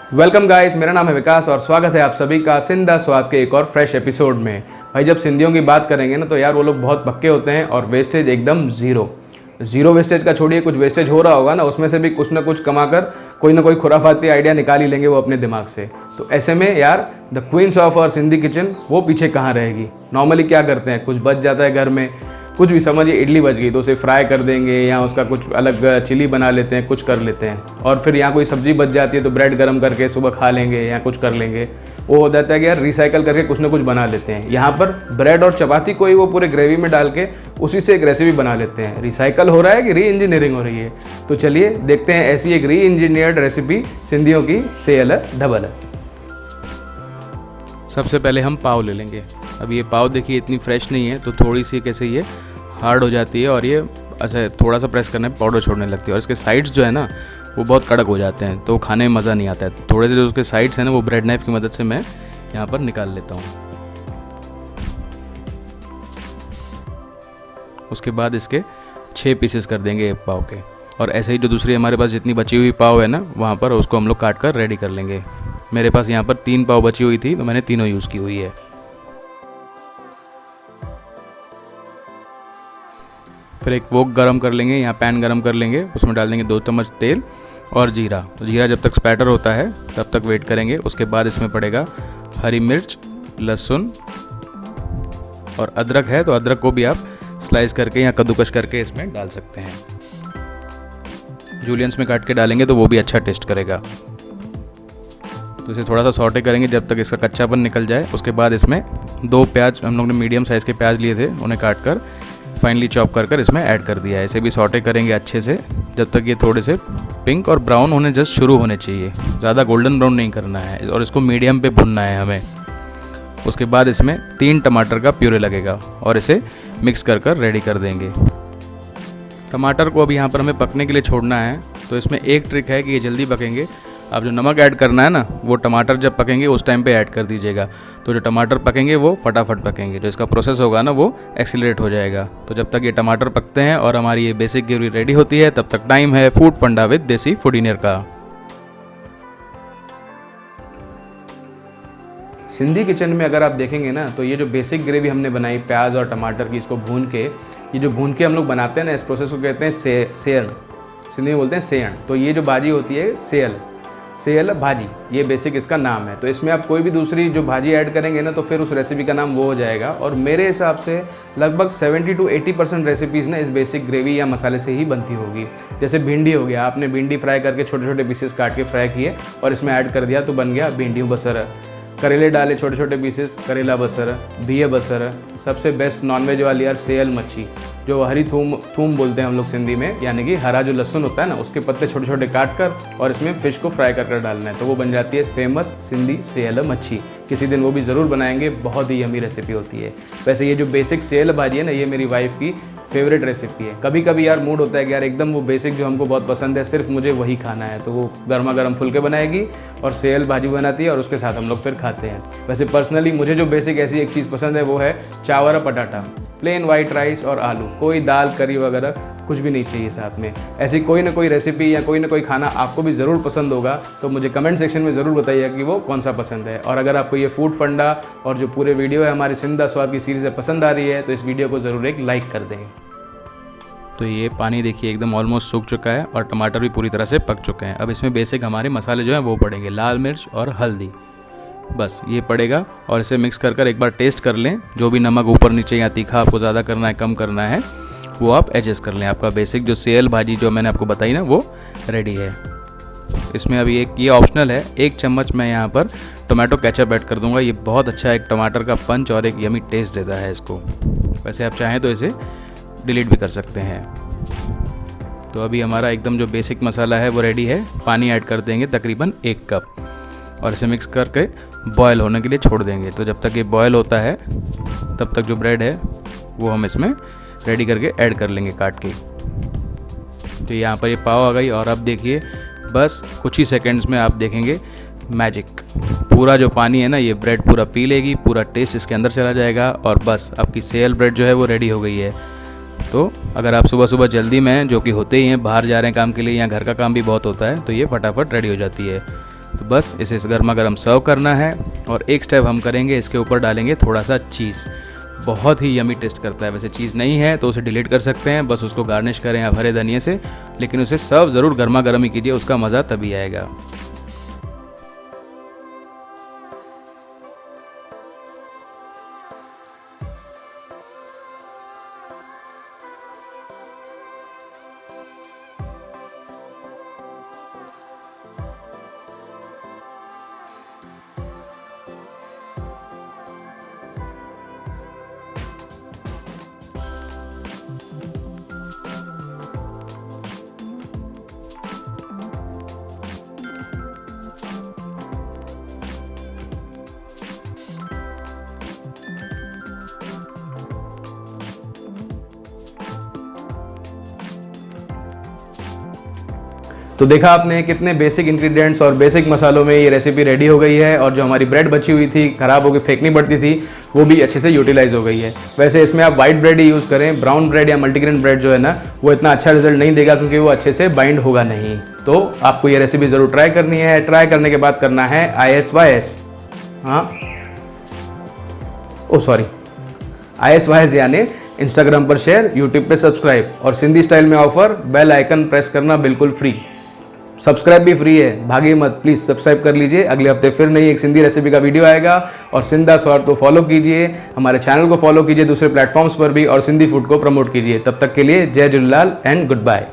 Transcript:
Welcome guys, मेरा नाम है विकास और स्वागत है आप सभी का सिंधा स्वाद के एक और फ्रेश एपिसोड में। भाई जब सिंधियों की बात करेंगे ना तो यार वो लोग बहुत पक्के होते हैं और वेस्टेज एकदम ज़ीरो वेस्टेज का छोड़िए, कुछ वेस्टेज हो रहा होगा ना उसमें से भी कुछ ना कुछ कमाकर कोई ना कोई खुराफाती आइडिया निकाल ही लेंगे वो अपने दिमाग से। तो ऐसे में यार the queens of our Sindhi kitchen वो पीछे कहाँ रहेगी। नॉर्मली क्या करते हैं, कुछ बच जाता है घर में, कुछ भी समझिए इडली बच गई तो उसे फ्राई कर देंगे या उसका कुछ अलग चिली बना लेते हैं, कुछ कर लेते हैं। और फिर यहाँ कोई सब्जी बच जाती है तो ब्रेड गरम करके सुबह खा लेंगे या कुछ कर लेंगे। वो हो जाता है कि यार रिसाइकल करके कुछ ना कुछ बना लेते हैं। यहाँ पर ब्रेड और चपाती को ही वो पूरे ग्रेवी में डाल के उसी से एक रेसिपी बना लेते हैं। रिसाइकल हो रहा है कि री इंजीनियरिंग हो रही है। तो चलिए देखते हैं ऐसी एक री इंजीनियर्ड रेसिपी सिंधियों की सेयल डबल। सबसे पहले हम पाव ले लेंगे। अब ये पाव देखिए इतनी फ्रेश नहीं है तो थोड़ी सी कैसे ये हार्ड हो जाती है और ये अच्छा थोड़ा सा प्रेस करने पाउडर छोड़ने लगती है। और इसके साइड्स जो है ना वो बहुत कड़क हो जाते हैं तो खाने में मज़ा नहीं आता है। थोड़े से जो उसके साइड्स हैं ना वो ब्रेड नाइफ की मदद से मैं यहाँ पर निकाल लेता हूँ। उसके बाद इसके 6 पीसेस कर देंगे एक पाव के। और ऐसे ही जो दूसरी हमारे पास जितनी बची हुई पाव है ना वहाँ पर उसको हम लोग काट कर रेडी कर लेंगे। मेरे पास यहाँ पर 3 पाव बची हुई थी तो मैंने तीनों यूज़ की हुई है। फिर एक वोक गरम कर लेंगे, यहाँ पैन गरम कर लेंगे, उसमें डाल देंगे 2 चम्मच तेल और जीरा। तो जीरा जब तक स्पैटर होता है तब तक वेट करेंगे। उसके बाद इसमें पड़ेगा हरी मिर्च, लहसुन और अदरक है तो अदरक को भी आप स्लाइस करके या कद्दूकश करके इसमें डाल सकते हैं। जूलियंस में काट के डालेंगे तो वो भी अच्छा टेस्ट करेगा। तो इसे थोड़ा सा सॉटे करेंगे जब तक इसका कच्चापन निकल जाए। उसके बाद इसमें 2 प्याज, हम लोग ने मीडियम साइज़ के प्याज लिए थे, उन्हें काट कर फाइनली चॉप कर इसमें ऐड कर दिया है। इसे भी सॉटे करेंगे अच्छे से जब तक ये थोड़े से पिंक और ब्राउन होने जस्ट शुरू होने चाहिए। ज़्यादा गोल्डन ब्राउन नहीं करना है और इसको मीडियम पे भुनना है हमें। उसके बाद इसमें 3 टमाटर का प्यूरे लगेगा और इसे मिक्स कर रेडी कर देंगे। टमाटर को अब यहाँ पर हमें पकने के लिए छोड़ना है। तो इसमें एक ट्रिक है कि ये जल्दी पकेंगे। अब जो नमक ऐड करना है ना वो टमाटर जब पकेंगे उस टाइम पे ऐड कर दीजिएगा। तो जो टमाटर पकेंगे वो फटाफट पकेंगे, जो इसका प्रोसेस होगा ना वो एक्सीलरेट हो जाएगा। तो जब तक ये टमाटर पकते हैं और हमारी ये बेसिक ग्रेवी रेडी होती है तब तक टाइम है फूड फंडा विद देसी फूडिनियर का। सिंधी किचन में अगर आप देखेंगे ना तो ये जो बेसिक ग्रेवी हमने बनाई प्याज और टमाटर की, इसको भून के, ये जो भून के हम लोग बनाते हैं ना इस प्रोसेस को कहते हैं सेयल। सिंधी में बोलते हैं सेयण। तो ये जो भाजी होती है सेयल भाजी, ये बेसिक इसका नाम है। तो इसमें आप कोई भी दूसरी जो भाजी ऐड करेंगे ना तो फिर उस रेसिपी का नाम वो हो जाएगा। और मेरे हिसाब से लगभग 70 to 80% रेसिपीज़ ना इस बेसिक ग्रेवी या मसाले से ही बनती होगी। जैसे भिंडी हो गया, आपने भिंडी फ्राई करके छोटे छोटे पीसेस काट के फ्राई किए और इसमें ऐड कर दिया तो बन गया भिंडी बसर। करेले डाले छोटे छोटे पीसेस, करेला बसर, बिये बसर। सबसे बेस्ट नॉनवेज वाली यार सेयल मच्छी, जो हरी थूम बोलते हैं हम लोग सिंधी में, यानी कि हरा जो लहसुन होता है ना उसके पत्ते छोटे छोटे काट कर और इसमें फ़िश को फ्राई कर डालना है तो वो बन जाती है फेमस सिंधी सेयल मच्छी। किसी दिन वो भी ज़रूर बनाएंगे, बहुत ही यमी रेसिपी होती है। वैसे ये जो बेसिक सेयल भाजी है ना ये मेरी वाइफ की फेवरेट रेसिपी है। कभी कभी यार मूड होता है कि यार एकदम वो बेसिक जो हमको बहुत पसंद है सिर्फ मुझे वही खाना है तो वो गर्मा गर्म फुलके बनाएगी और सेयल भाजी बनाती है और उसके साथ हम लोग फिर खाते हैं। वैसे पर्सनली मुझे जो बेसिक ऐसी एक चीज़ पसंद है वो है चावल पटाटा, प्लेन वाइट राइस और आलू, कोई दाल करी वगैरह कुछ भी नहीं चाहिए साथ में। ऐसी कोई ना कोई रेसिपी या कोई ना कोई खाना आपको भी ज़रूर पसंद होगा तो मुझे कमेंट सेक्शन में ज़रूर बताइए कि वो कौन सा पसंद है। और अगर आपको ये फूड फंडा और जो पूरे वीडियो है हमारी सिंधा स्वाद की सीरीज़ पसंद आ रही है तो इस वीडियो को ज़रूर एक लाइक कर दें। तो ये पानी देखिए एकदम ऑलमोस्ट सूख चुका है और टमाटर भी पूरी तरह से पक चुके हैं। अब इसमें बेसिक हमारे मसाले जो हैं वो पड़ेंगे, लाल मिर्च और हल्दी, बस ये पड़ेगा। और इसे मिक्स कर एक बार टेस्ट कर लें। जो भी नमक ऊपर नीचे या तीखा आपको ज़्यादा करना है कम करना है वो आप एडजस्ट कर लें। आपका बेसिक जो सेयल भाजी जो मैंने आपको बताई ना वो रेडी है। इसमें अभी एक ये ऑप्शनल है, 1 चम्मच मैं यहाँ पर टोमेटो केचप ऐड कर दूँगा। ये बहुत अच्छा एक टमाटर का पंच और एक यमी टेस्ट देता है इसको। वैसे आप चाहें तो इसे डिलीट भी कर सकते हैं। तो अभी हमारा एकदम जो बेसिक मसाला है वो रेडी है। पानी ऐड कर देंगे तकरीबन 1 कप और इसे मिक्स करके बॉयल होने के लिए छोड़ देंगे। तो जब तक ये बॉयल होता है तब तक जो ब्रेड है वो हम इसमें रेडी करके ऐड कर लेंगे काट के। तो यहाँ पर ये पाव आ गई और अब देखिए बस कुछ ही सेकंड्स में आप देखेंगे मैजिक। पूरा जो पानी है ना ये ब्रेड पूरा पी लेगी, पूरा टेस्ट इसके अंदर चला जाएगा और बस आपकी सेयल ब्रेड जो है वो रेडी हो गई है। तो अगर आप सुबह सुबह जल्दी में, जो कि होते ही हैं, बाहर जा रहे हैं काम के लिए या घर का काम भी बहुत होता है, तो ये फटाफट रेडी हो जाती है। तो बस इसे गर्मा गर्म सर्व करना है। और एक स्टेप हम करेंगे, इसके ऊपर डालेंगे थोड़ा सा चीज़। बहुत ही यमी टेस्ट करता है। वैसे चीज़ नहीं है तो उसे डिलीट कर सकते हैं, बस उसको गार्निश करें आप हरे धनिए से, लेकिन उसे सर्व ज़रूर गर्मा गर्म ही कीजिए, उसका मज़ा तभी आएगा। तो देखा आपने कितने बेसिक इंग्रेडिएंट्स और बेसिक मसालों में ये रेसिपी रेडी हो गई है, और जो हमारी ब्रेड बची हुई थी, ख़राब होकर फेंकनी पड़ती थी, वो भी अच्छे से यूटिलाइज हो गई है। वैसे इसमें आप वाइट ब्रेड ही यूज़ करें, ब्राउन ब्रेड या मल्टीग्रेन ब्रेड जो है ना, वो इतना अच्छा रिजल्ट नहीं देगा, क्योंकि वो अच्छे से बाइंड होगा नहीं। तो आपको ये रेसिपी ज़रूर ट्राई करनी है। ट्राई करने के बाद करना है ISYS, हाँ ओ सॉरी ISYS, यानी इंस्टाग्राम पर शेयर, यूट्यूब पे सब्सक्राइब, और सिंधी स्टाइल में ऑफर, बेल आइकन प्रेस करना बिल्कुल फ्री। सब्सक्राइब भी फ्री है, भागिए मत, प्लीज़ सब्सक्राइब कर लीजिए। अगले हफ्ते फिर नई एक सिंधी रेसिपी का वीडियो आएगा। और सिंधा स्वाद को फॉलो कीजिए, हमारे चैनल को फॉलो कीजिए दूसरे प्लेटफॉर्म्स पर भी, और सिंधी फूड को प्रमोट कीजिए। तब तक के लिए जय झूलेलाल एंड गुड बाय।